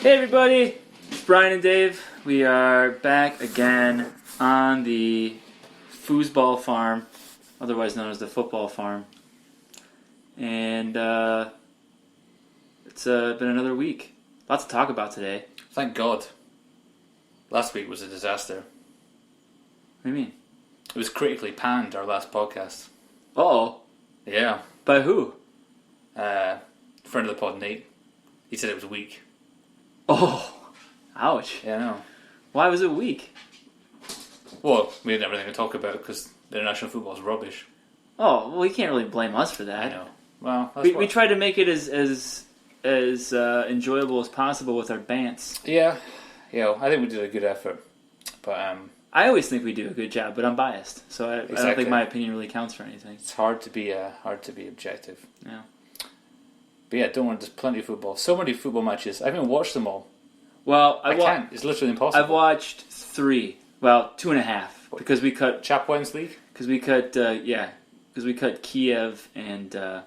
Hey everybody, it's Brian and Dave. We are back again on the foosball farm, otherwise known as the football farm. And it's been another week. Lots to talk about today. Thank God. Last week was a disaster. What do you mean? It was critically panned, our last podcast. Uh-oh. Yeah. By who? Friend of the pod, Nate. He said it was weak. Oh, ouch. Yeah, I know. Why was it weak? Well, we had everything to talk about because international football is rubbish. Oh, well, you can't really blame us for that. I know. Well, that's We tried to make it as enjoyable as possible with our bants. Yeah. Yeah, I think we did a good effort. But I always think we do a good job, but I'm biased, so I don't Exactly. think my opinion really counts for anything. it's hard to be objective. Yeah. But yeah, don't worry, there's plenty of football. So many football matches. I haven't watched them all. Well, I can't. It's literally impossible. I've watched 3. Well, 2.5 because we cut Chapwens League? because we cut Kiev and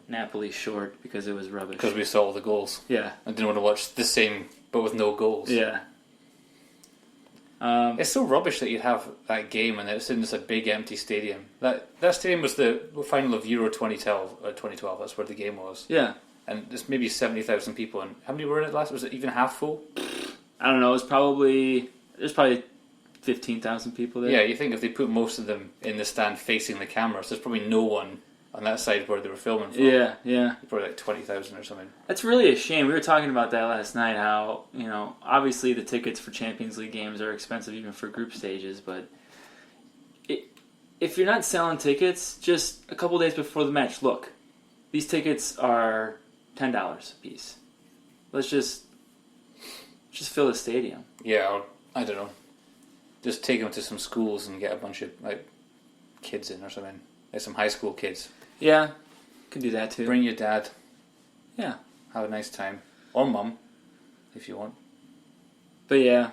Napoli short because it was rubbish. Because we saw all the goals. Yeah. I didn't want to watch the same, but with no goals. Yeah. It's so rubbish that you have that game and it's in this big empty stadium. That stadium was the final of Euro 2012. That's where the game was. Yeah. And there's maybe 70,000 people. And how many were in it last? Was it even half full? I don't know. There's probably 15,000 people there. Yeah, you think if they put most of them in the stand facing the cameras, there's probably no one on that side where they were filming from. Yeah. Yeah. Probably like 20,000 or something. That's really a shame. We were talking about that last night, how, obviously the tickets for Champions League games are expensive even for group stages, but if you're not selling tickets, just a couple days before the match, look, these tickets are $10 a piece. Let's just fill the stadium. Yeah, or, I don't know. Just take them to some schools and get a bunch of kids in or something. Like some high school kids. Yeah, could do that too. Bring your dad. Yeah. Have a nice time. Or mum, if you want. But yeah,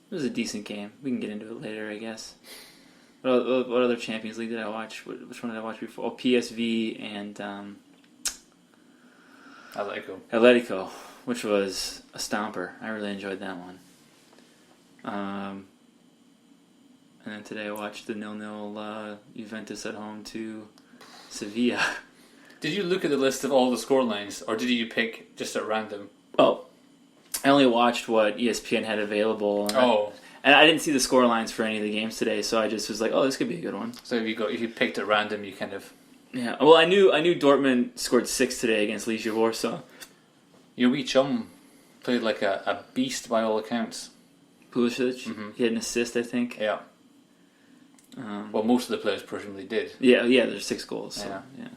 it was a decent game. We can get into it later, I guess. What other Champions League did I watch? Which one did I watch before? Oh, PSV and Atletico, which was a stomper. I really enjoyed that one. And then today I watched the 0-0 Juventus at home to Sevilla. Did you look at the list of all the scorelines, or did you pick just at random? Oh, I only watched what ESPN had available. And I didn't see the score lines for any of the games today, so I just was like, "Oh, this could be a good one." So if you picked at random, you kind of Yeah. Well, I knew Dortmund scored 6 today against Legia Warsaw. your wee chum played like a beast by all accounts. Pulisic, Mm-hmm. he had an assist, I think. Yeah. Well, most of the players presumably did. Yeah. There's 6 goals. So, yeah.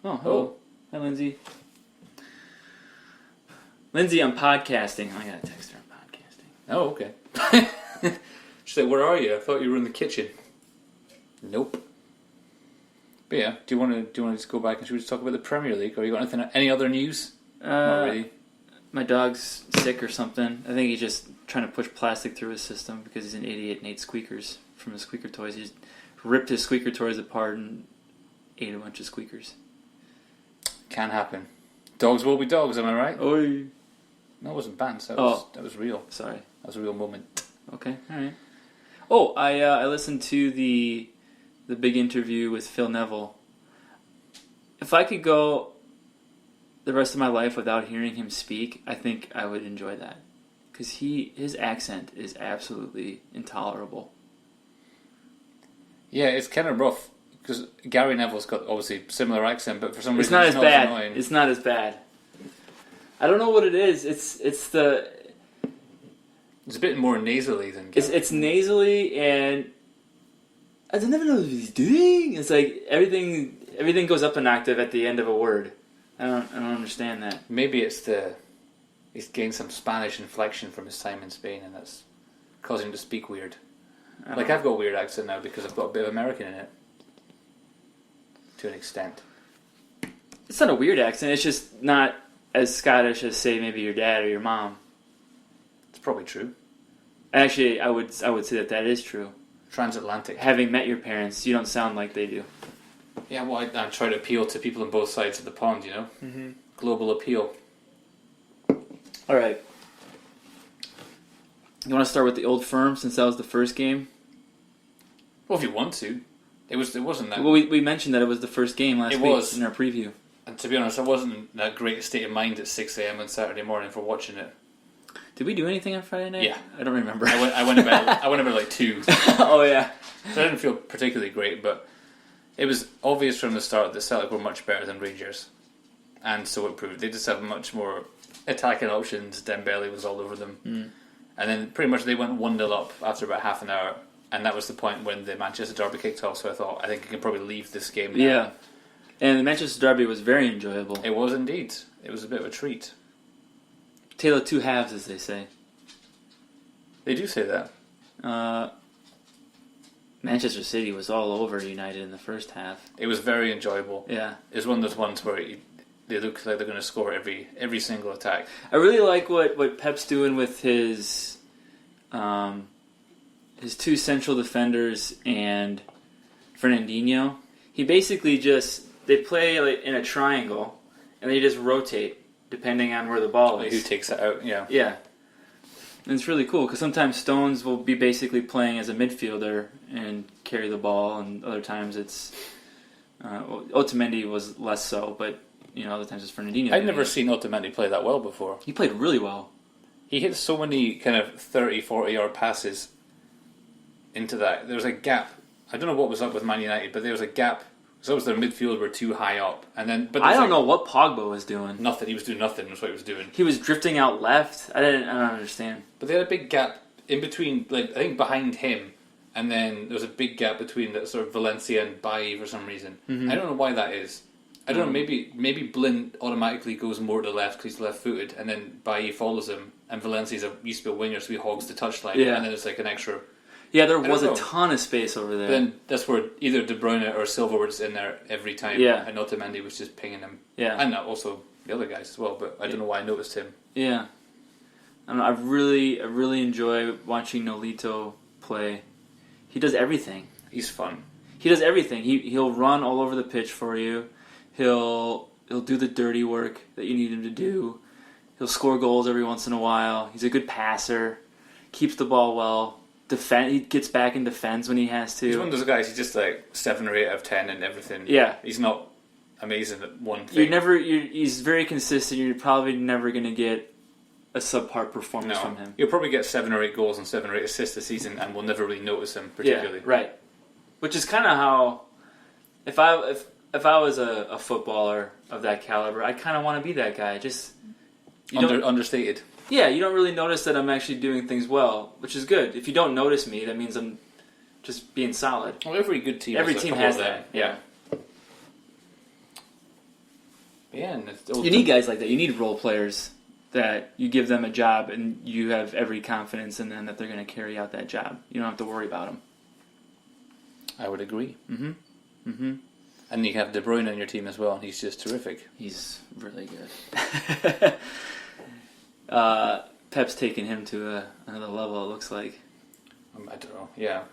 Oh, hello. Hi, Lindsay. Lindsay, I'm podcasting. I gotta text her. I'm podcasting. Oh, okay. She said, "Where are you? I thought you were in the kitchen." Nope. But yeah, do you want to just go back and should we just talk about the Premier League? Or you got any other news? Not really. My dog's sick or something. I think he's just trying to push plastic through his system because he's an idiot and ate squeakers from his squeaker toys. He just ripped his squeaker toys apart and ate a bunch of squeakers. Can happen. Dogs will be dogs, am I right? Oi. No, it wasn't bands. That was real. Sorry. That was a real moment. Okay, alright. Oh, I listened to the big interview with Phil Neville. If I could go the rest of my life without hearing him speak, I think I would enjoy that. Because his accent is absolutely intolerable. Yeah, it's kind of rough. Because Gary Neville's got obviously similar accent, but for some It's reason not it's as not bad. annoying. It's not as bad. I don't know what it is. It's It's a bit more nasally than Gary. it's nasally, and I don't never know what he's doing. It's like everything goes up an octave at the end of a word. I don't understand that. Maybe he's gained some Spanish inflection from his time in Spain, and that's causing him to speak weird. I've got a weird accent now because I've got a bit of American in it. To an extent. It's not a weird accent. It's just not as Scottish as, say, maybe your dad or your mom. It's probably true. Actually, I would say that is true. Transatlantic. Having met your parents, you don't sound like they do. Yeah, well, I try to appeal to people on both sides of the pond, you know? Mm-hmm. Global appeal. All right. You want to start with the Old Firm since that was the first game? Well, if you want to. It wasn't that... Well, we mentioned that it was the first game last week in our preview. And to be honest, I wasn't in that great state of mind at 6 a.m. on Saturday morning for watching it. Did we do anything on Friday night? Yeah. I don't remember. I went about like 2. Oh, yeah. So I didn't feel particularly great, but it was obvious from the start that Celtic were much better than Rangers. And so it proved. They just have much more attacking options. Dembele was all over them. Mm. And then pretty much they went 1-0 up after about half an hour. And that was the point when the Manchester Derby kicked off, so I think you can probably leave this game now. Yeah. And the Manchester Derby was very enjoyable. It was indeed. It was a bit of a treat. Tale of two halves, as they say. They do say that. Manchester City was all over United in the first half. It was very enjoyable. Yeah. It was one of those ones where they look like they're going to score every single attack. I really like what Pep's doing with his two central defenders and Fernandinho. He basically they play like in a triangle and they just rotate depending on where the ball is. Who takes it out? Yeah. Yeah. And it's really cool because sometimes Stones will be basically playing as a midfielder and carry the ball, and other times it's Otamendi was less so, but other times it's Fernandinho. I'd never seen Otamendi play that well before. He played really well. He hit so many kind of 30, 40-yard passes into that. There was a gap. I don't know what was up with Man United, but there was a gap. So it was their midfield were too high up, and then I don't know what Pogba was doing. Nothing. He was doing nothing. Was what he was doing. He was drifting out left. I don't understand. But they had a big gap in between. Like I think behind him, and then there was a big gap between the sort of Valencia and Bailly for some reason. Mm-hmm. I don't know why that is. I don't know. Maybe Blind automatically goes more to the left because he's left-footed, and then Bailly follows him, and Valencia's used to be a winger, so he hogs the touchline, and then it's like an extra. Yeah, there was a ton of space over there. But then that's where either De Bruyne or Silva were just in there every time, and Otamendi was just pinging him. Yeah, and also the other guys as well. But I don't know why I noticed him. Yeah, I really enjoy watching Nolito play. He does everything. He's fun. He does everything. He'll run all over the pitch for you. He'll do the dirty work that you need him to do. He'll score goals every once in a while. He's a good passer. Keeps the ball well. He gets back and defends when he has to. He's one of those guys. He's just like 7 or 8 out of 10 and everything. Yeah, he's not amazing at one thing. He's very consistent. You're probably never going to get a subpar performance from him. You'll probably get 7 or 8 goals and 7 or 8 assists this season, and we'll never really notice him particularly. Yeah, right. Which is kind of how, if I was a footballer of that caliber, I kind of want to be that guy. Just understated. Yeah, you don't really notice that I'm actually doing things well, which is good. If you don't notice me, that means I'm just being solid. Well, every good team has that. Yeah. Yeah, and you need guys like that. You need role players that you give them a job and you have every confidence in them that they're going to carry out that job. You don't have to worry about them. I would agree. Mm-hmm. Mm-hmm. And you have De Bruyne on your team as well. He's just terrific. He's really good. Pep's taken him to another level, it looks like. I don't know. Yeah.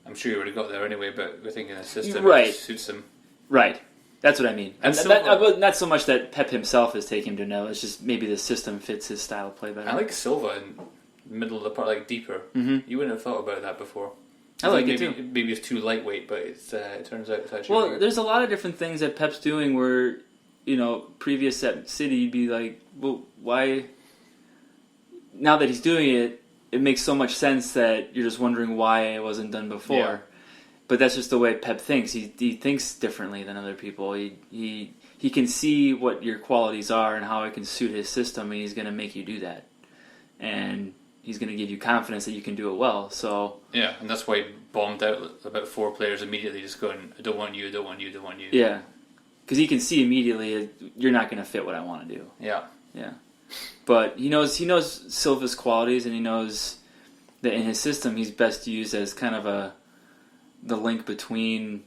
I'm sure he would have got there anyway, but we're thinking the system suits him. Right. That's what I mean. And not so much that Pep himself has taken him to know. It's just maybe the system fits his style of play better. I like Silva in the middle of the part, like deeper. Mm-hmm. You wouldn't have thought about that before. I like it too. Maybe it's too lightweight, but it turns out it's actually... Well, there's a lot of different things that Pep's doing where, previous at City, you'd be like, well, why... Now that he's doing it, it makes so much sense that you're just wondering why it wasn't done before. Yeah. But that's just the way Pep thinks. He thinks differently than other people. He can see what your qualities are and how it can suit his system, and he's going to make you do that. And he's going to give you confidence that you can do it well. So yeah, and that's why he bombed out about 4 players immediately, just going, I don't want you, I don't want you, I don't want you. Yeah, because he can see immediately you're not going to fit what I want to do. Yeah. Yeah. But he knows Silva's qualities, and he knows that in his system he's best used as kind of the link between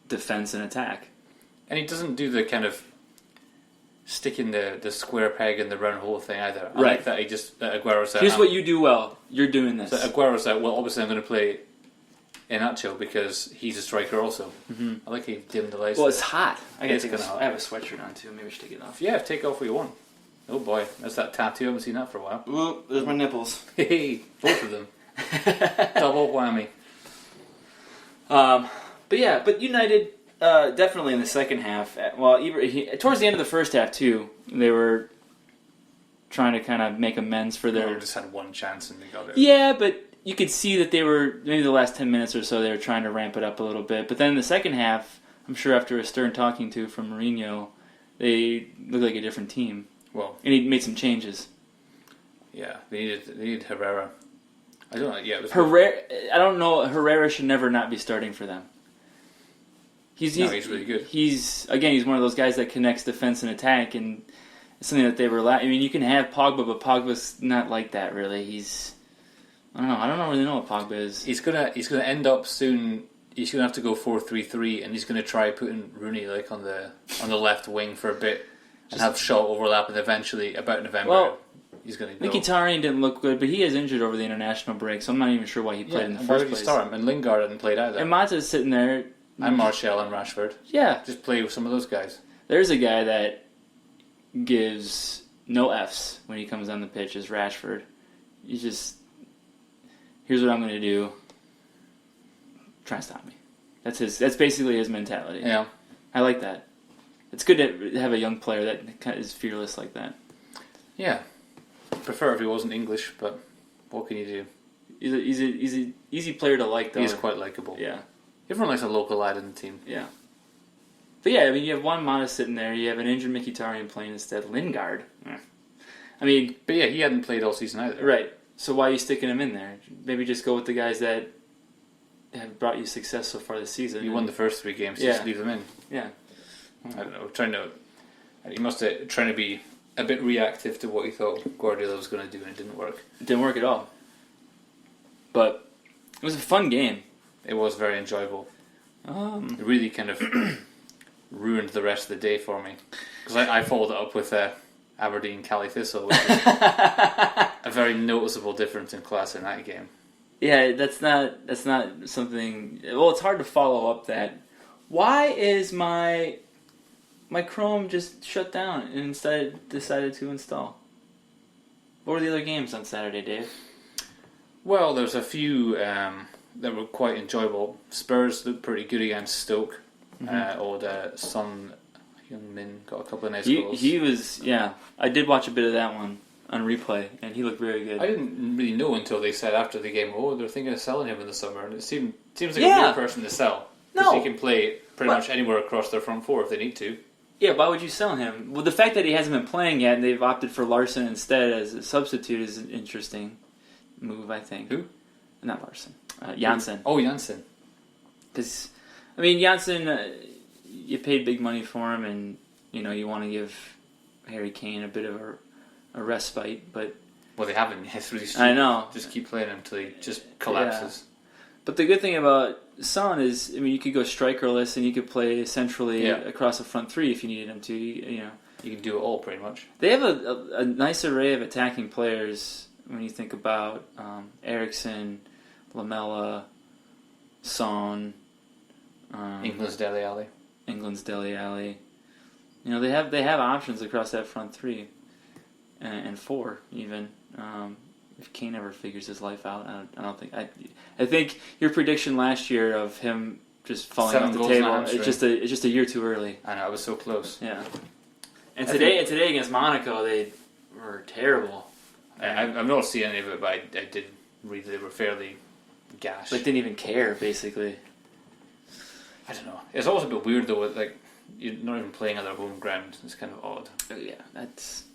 defense and attack. And he doesn't do the kind of sticking the square peg in the round hole thing either. I right. like that he just Aguero's out. Here's what you do well. You're doing this. So Aguero's out. Well, obviously I'm going to play Iheanacho because he's a striker also. Mm-hmm. I like he dimmed the lights. Well, it's hot. I have a sweatshirt on too. Maybe I should take it off. Yeah, take off what you want. Oh boy, that's that tattoo. I haven't seen that for a while. Well, there's my nipples. Hey, both of them. Double whammy. But United definitely in the second half. Well, towards the end of the first half too, they were trying to kind of make amends for their. They just had one chance and they got it. Yeah, but you could see that they were maybe the last 10 minutes or so they were trying to ramp it up a little bit. But then in the second half, I'm sure after a stern talking to from Mourinho, they looked like a different team. Well, and he made some changes. Yeah, they needed Herrera. I don't know. Yeah, Herrera. I don't know. Herrera should never not be starting for them. He's really good. He's one of those guys that connects defense and attack, and it's something that they were. I mean, you can have Pogba, but Pogba's not like that really. I don't really know what Pogba is. He's gonna end up soon. He's gonna have to go 4-3-3, and he's gonna try putting Rooney like on the left wing for a bit, and have Shaw overlap, and eventually about November he's gonna go. Mkhitaryan didn't look good, but he is injured over the international break, so I'm not even sure why he played in the first place. Why did he start him? And Lingard hadn't played either. And Mata's sitting there. And Martial and Rashford. Yeah. Just play with some of those guys. There's a guy that gives no Fs when he comes on the pitch is Rashford. He's just, here's what I'm going to do. Try and stop me. That's basically his mentality. Yeah. I like that. It's good to have a young player that kind of is fearless like that. Yeah. Prefer if he wasn't English, but what can you do? He's an easy player to like, though. He's quite likable. Yeah. Everyone likes a local lad in the team. Yeah. But yeah, I mean, you have Juan Mata sitting there. You have an injured Mkhitaryan playing instead. Lingard. I mean... But yeah, he hadn't played all season either. Right. So why are you sticking him in there? Maybe just go with the guys that have brought you success so far this season. You won the first 3 games, just leave them in. Yeah. I don't know. He must have trying to be a bit reactive to what he thought Guardiola was going to do, and it didn't work. It didn't work at all. But it was a fun game. It was very enjoyable. It really kind of ruined the rest of the day for me. Because I followed it up with Aberdeen Cali Thistle, which is a very noticeable difference in class in that game. Yeah, that's not something... Well, it's hard to follow up that. Why is my Chrome just shut down and instead decided to install? What were the other games on Saturday, Dave? Well, there's a few... that were quite enjoyable. Spurs looked pretty good against Stoke. Son Heung-min got a couple of nice goals. He was, yeah. I did watch a bit of that one on replay, and he looked very good. I didn't really know until they said after the game, they're thinking of selling him in the summer, and it seems like a good person to sell. Because he can play pretty much anywhere across their front four if they need to. Yeah, why would you sell him? Well, the fact that he hasn't been playing yet, and they've opted for Larson instead as a substitute is an interesting move, I think. Who? Not Larson. Janssen. Oh, Janssen. Because, I mean, Janssen, you paid big money for him, and, you want to give Harry Kane a bit of a respite, but... Well, they haven't yet. I know. Just keep playing him until he just collapses. Yeah. But the good thing about Son is, I mean, you could go strikerless, and you could play centrally across the front three if you needed him to, You can do it all, pretty much. They have a nice array of attacking players when you think about Eriksen, Lamella, Son, England's Dele Alli. They have options across that front three, and four even. If Kane ever figures his life out, I don't think. I think your prediction last year of him just falling 7 off the goals table. It's just a year too early. I know, I was so close. Yeah. And today against Monaco, they were terrible. I've not seen any of it, but I did read they were fairly gashed. Like, didn't even care, basically. I don't know. It's always a bit weird, though, like, you're not even playing on their home ground. It's kind of odd. Oh, yeah, that's...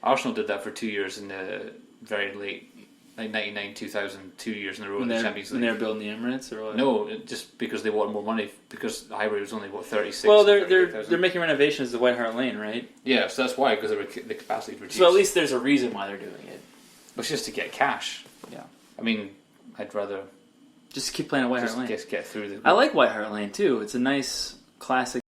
Arsenal did that for 2 years in the very late, like 99, 2000, 2 years in a row in the Champions League. When they were building the Emirates, or what? No, just because they wanted more money, because Highbury was only, 36? Well, they're making renovations to White Hart Lane, right? Yeah, so that's why, because the capacity reduced. So at least there's a reason why they're doing it. But it's just to get cash. Yeah. I mean, I'd rather... Just keep playing at White Hart Lane. Just get through the... I like White Hart Lane, too. It's a nice, classic